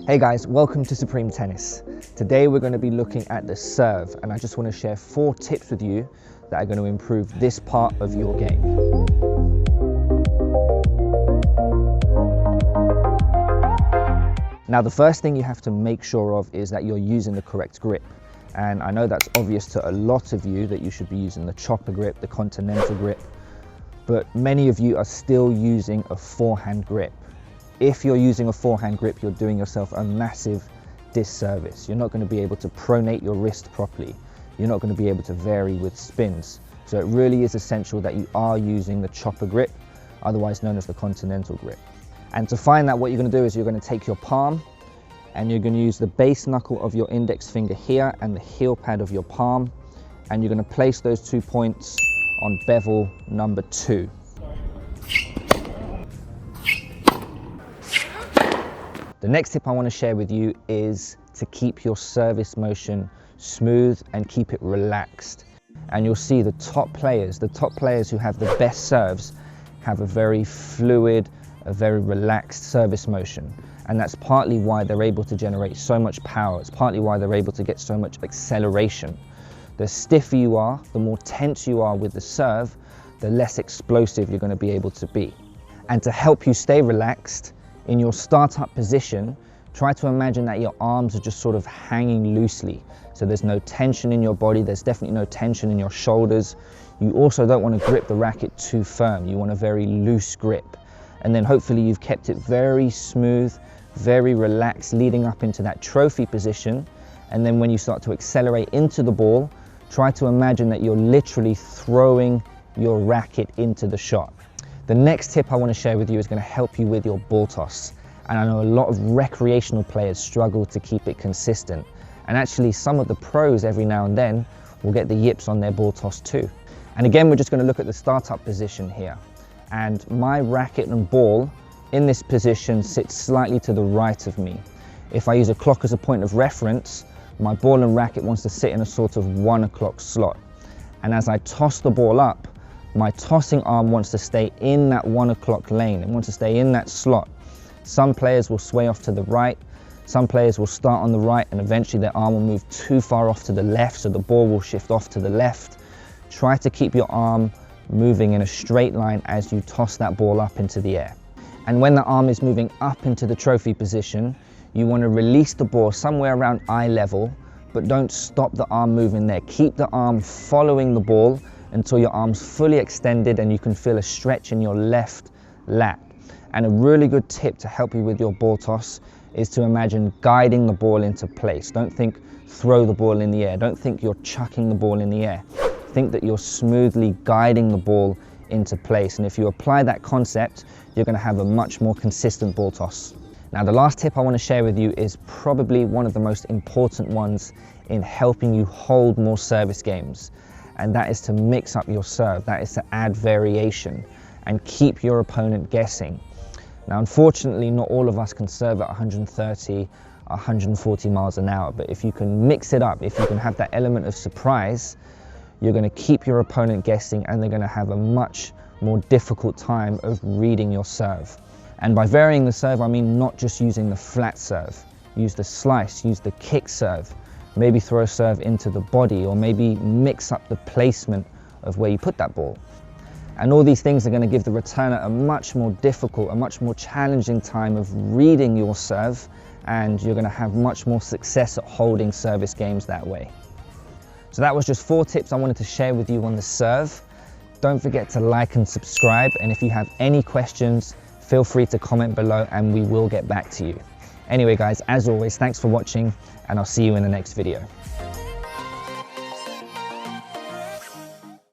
Hey guys, welcome to Supreme Tennis. Today we're going to be looking at the serve, and I just want to share 4 tips with you that are going to improve this part of your game. Now the first thing you have to make sure of is that you're using the correct grip. And I know that's obvious to a lot of you that you should be using the chopper grip, the continental grip, but many of you are still using a forehand grip. If you're using a forehand grip, you're doing yourself a massive disservice. You're not going to be able to pronate your wrist properly. You're not going to be able to vary with spins. So it really is essential that you are using the chopper grip, otherwise known as the continental grip. And to find that, what you're going to do is you're going to take your palm and you're going to use the base knuckle of your index finger here and the heel pad of your palm, and you're going to place those 2 points on bevel number 2. The next tip I want to share with you is to keep your service motion smooth and keep it relaxed. And you'll see the top players who have the best serves have a very fluid, a very relaxed service motion. And that's partly why they're able to generate so much power. It's partly why they're able to get so much acceleration. The stiffer you are, the more tense you are with the serve, the less explosive you're going to be able to be. And to help you stay relaxed, in your startup position, try to imagine that your arms are just sort of hanging loosely. So there's no tension in your body, there's definitely no tension in your shoulders. You also don't want to grip the racket too firm. You want a very loose grip. And then hopefully you've kept it very smooth, very relaxed leading up into that trophy position. And then when you start to accelerate into the ball, try to imagine that you're literally throwing your racket into the shot. The next tip I want to share with you is going to help you with your ball toss. And I know a lot of recreational players struggle to keep it consistent. And actually some of the pros every now and then will get the yips on their ball toss too. And again, we're just going to look at the startup position here. And my racket and ball in this position sits slightly to the right of me. If I use a clock as a point of reference, my ball and racket wants to sit in a sort of 1 o'clock slot. And as I toss the ball up, my tossing arm wants to stay in that 1 o'clock lane. It wants to stay in that slot. Some players will sway off to the right. Some players will start on the right and eventually their arm will move too far off to the left, so the ball will shift off to the left. Try to keep your arm moving in a straight line as you toss that ball up into the air. And when the arm is moving up into the trophy position, you want to release the ball somewhere around eye level, but don't stop the arm moving there. Keep the arm following the ball until your arm's fully extended and you can feel a stretch in your left lat. And a really good tip to help you with your ball toss is to imagine guiding the ball into place. Don't think throw the ball in the air. Don't think you're chucking the ball in the air. Think that you're smoothly guiding the ball into place. And if you apply that concept, you're going to have a much more consistent ball toss. Now the last tip I want to share with you is probably one of the most important ones in helping you hold more service games. And that is to mix up your serve. That is to add variation and keep your opponent guessing. Now, unfortunately, not all of us can serve at 130, 140 miles an hour, but if you can mix it up, if you can have that element of surprise, you're going to keep your opponent guessing and they're going to have a much more difficult time of reading your serve. And by varying the serve, I mean not just using the flat serve. Use the slice, use the kick serve. Maybe throw a serve into the body, or maybe mix up the placement of where you put that ball. And all these things are going to give the returner a much more difficult, a much more challenging time of reading your serve, and you're going to have much more success at holding service games that way. So that was just 4 tips I wanted to share with you on the serve. Don't forget to like and subscribe, and if you have any questions, feel free to comment below and we will get back to you. Anyway guys, as always, thanks for watching and I'll see you in the next video.